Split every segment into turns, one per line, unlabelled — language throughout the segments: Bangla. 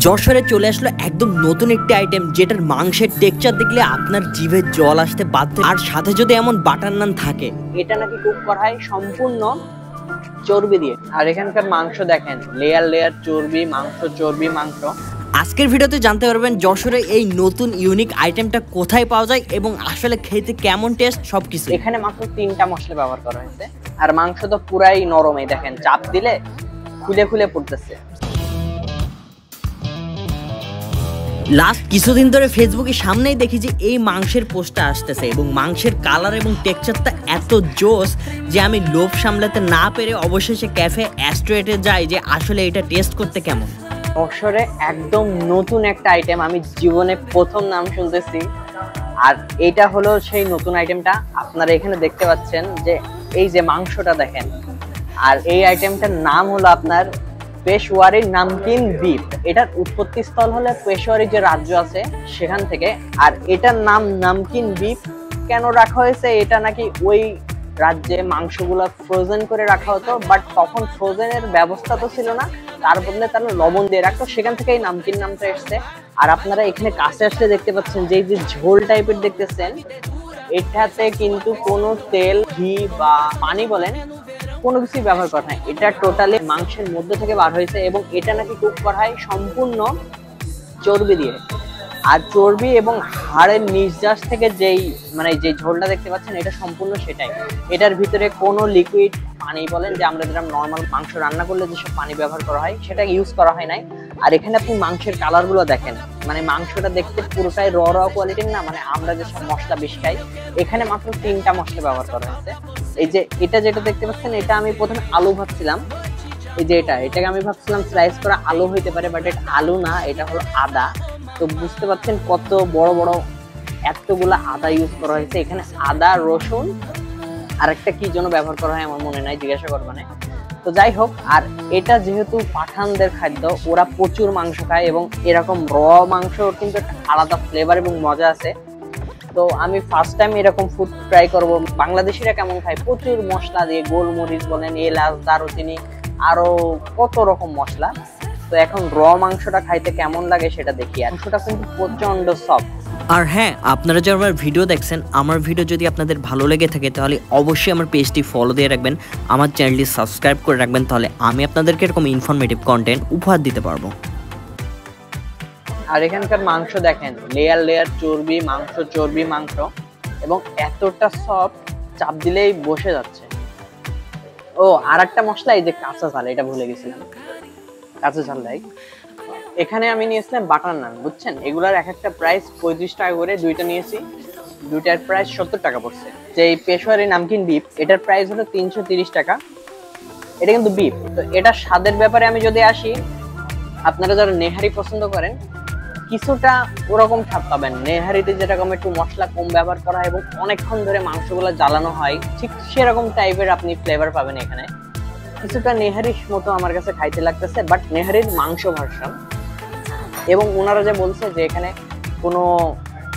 যশোরে চলে আসলো একদম নতুন একটি আইটেম, যেটার মাংসের টেক্সচার দেখলে আপনার জিভে জল আসতে বাধ্য, আর সাথে যদি এমন বাটার নান থাকে।
এটা নাকি কুক করা হয় সম্পূর্ণ চর্বি দিয়ে। আর এখানকার মাংস দেখেন, লেয়ার লেয়ার চর্বি, মাংস চর্বি, মাংস।
আজকের ভিডিওতে জানতে পারবেন যশোরে এই নতুন ইউনিক আইটেমটা কোথায় পাওয়া যায় এবং আসলে খেতে কেমন টেস্ট সবকিছু।
এখানে মাত্র 3টা মশলা ব্যবহার করা হয়েছে। আর মাংস তো পুরাই নরমই, দেখেন চাপ দিলে খুলে খুলে পড়তেছে।
লাস্ট কিছুদিন ধরে ফেসবুকের সামনেই দেখি যে এই মাংসের পোস্টটা আসতেছে এবং মাংসের কালার এবং টেক্সচারটা এত জোস যে আমি লোভ সামলাতে না পেরে অবশেষে ক্যাফে অ্যাস্ট্রোয়েটে যাই যে আসলে এটা টেস্ট করতে কেমন।
যশোরে একদম নতুন একটা আইটেম, আমি জীবনে প্রথম নাম শুনতেছি। আর এটা হলো সেই নতুন আইটেমটা। আপনারা এখানে দেখতে পাচ্ছেন যে এই যে মাংসটা দেখেন, আর এই আইটেমটার নাম হলো আপনার পেশওয়ারি নামকিন বিফ। এটার উৎপত্তি স্থল হলো পেশওয়ারি যে রাজ্য আছে সেখান থেকে। আর এটার নাম নামকিন বিফ কেন রাখা হয়েছে, এটা নাকি ওই রাজ্যে মাংসগুলো ফ্রোজেন করে রাখা হতো, বাট তখন ফ্রোজেনের ব্যবস্থা তো ছিল না, তার বদলে তারা লবণ দিয়ে রাখতো, সেখান থেকে এই নামকিন নামটা এসছে। আর আপনারা এখানে কাছে আসলে দেখতে পাচ্ছেন যে এই যে ঝোল টাইপের দেখতেছেন, এটাতে কিন্তু কোনো তেল, ঘি বা পানি বলেন কোনো কিছুই ব্যবহার করা হয়। এটা টোটালি মাংসের মধ্যে থেকে বার হয়েছে এবং এটা নাকি কুক করা হয় সম্পূর্ণ চর্বি দিয়ে। আর চর্বি এবং হাড়ের নিঃশ্বাস থেকে যেই যে ঝোলটা দেখতে পাচ্ছেন, এটা সম্পূর্ণ সেটাই। এটার ভিতরে কোনো লিকুইড পানি বলেন যে আমরা যেরকম নর্মাল মাংস রান্না করলে যেসব পানি ব্যবহার করা হয় সেটা ইউজ করা হয় নাই। আর এখানে আপনি মাংসের কালার গুলো দেখেন, মাংসটা দেখতে পুরোটাই র কোয়ালিটির না, আমরা যেসব মশলা বেশি খাই, এখানে মাত্র 3টা মশলা ব্যবহার করা হয়েছে। এই যে এটা যেটা দেখতে পাচ্ছেন, এটা আমি প্রথমে আলু ভাবছিলাম। এই যে এটাকে আমি ভাবছিলাম স্লাইস করা আলু হইতে পারে, বাট এটা আলু না, এটা হলো আদা। তো বুঝতে পারছেন কত বড় বড় এতগুলা আদা ইউজ করা হয়েছে এখানে। আদা, রসুন আর একটা কি জন্য ব্যবহার করা হয় আমার মনে নাই, জিজ্ঞাসা করবেন। তো যাই হোক, আর এটা যেহেতু পাঠানদের খাদ্য, ওরা প্রচুর মাংস খায় এবং এরকম র মাংস কিন্তু একটা আলাদা ফ্লেভার এবং মজা আছে। তো আমি ফার্স্ট টাইম এরকম ফুড ট্রাই করব। বাংলাদেশিরা কেমন খায়, প্রচুর মশলা দিয়ে, গোলমরিচ বলেন, এলাচ, দারুচিনি, আরো কত রকম মশলা। তো এখন র মাংসটা খাইতে কেমন লাগে সেটা দেখি। মাংসটা কিন্তু প্রচন্ড সফট।
আর হ্যাঁ, আপনারা যারা আমার ভিডিও দেখছেন, আমার ভিডিও যদি আপনাদের ভালো লেগে থাকে তাহলে অবশ্যই আমার পেজটি ফলো দিয়ে রাখবেন, আমার চ্যানেলটি সাবস্ক্রাইব করে রাখবেন, তাহলে আমি আপনাদেরকে এরকম ইনফরমেটিভ কন্টেন্ট উপহার দিতে পারবো।
আর এখানকার মাংস দেখেন, লেয়ার লেয়ার চর্বি, মাংস চর্বি, মাংস, এবং এতটা সফট, চাপ দিলেই বসে যাচ্ছে। ও আর একটা মশলা, এই যে কাঁচা ঝাল, এটা ভুলে গেছিলাম, কাঁচা ঝাল লাই। এখানে আমি নিয়েছিলাম বাটার নান, বুঝছেন, এগুলার এক একটা প্রাইস 35 টাকা করে, দুইটা নিয়েছি, দুইটার প্রাইস 70 টাকা পড়ছে। যে এই পেশওয়ারি নামকিন বিফ, এটার প্রাইস হলো 330 টাকা। এটা কিন্তু বিফ। তো এটার স্বাদের ব্যাপারে আমি যদি আসি, আপনারা যারা নেহারি পছন্দ করেন কিছুটা ওরকম স্বাদ পাবেন। নেহারিতে যেরকম একটু মশলা কম ব্যবহার করা হয় এবং অনেকক্ষণ ধরে মাংসগুলো জ্বালানো হয়, ঠিক সেরকম টাইপের আপনি ফ্লেভার পাবেন এখানে। কিছুটা নেহারির মতো আমার কাছে খাইতে লাগতেছে, বাট নেহারির মাংস ভার্সন। এবং ওনারা যে বলছে যে এখানে কোনো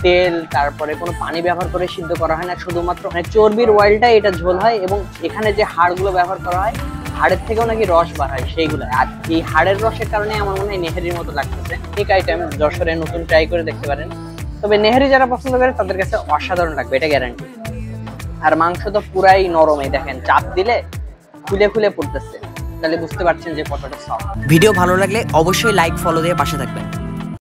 তেল, তারপরে কোনো পানি ব্যবহার করে সিদ্ধ করা হয় না, শুধুমাত্র চর্বির অয়েলটা এটা ঝোল হয় এবং এখানে যে হাড়গুলো ব্যবহার করা হয়, হাড়ের থেকেও নাকি রস বার হয় সেইগুলো। আর এই হাড়ের রসের কারণে আমার মনে হয় নেহারির মতো লাগতেছে। ঠিক আইটেম যশোরে নতুন ট্রাই করে দেখতে পারেন। তবে নেহারি যারা পছন্দ করে তাদের কাছে অসাধারণ লাগবে, এটা গ্যারান্টি। আর মাংস তো পুরাই নরমই, দেখেন চাপ দিলে খুলে খুলে পড়তেছে, তাহলে বুঝতে পারছেন যে কতটা সফট।
ভিডিও ভালো লাগলে অবশ্যই লাইক, ফলো দিয়ে পাশে থাকবেন।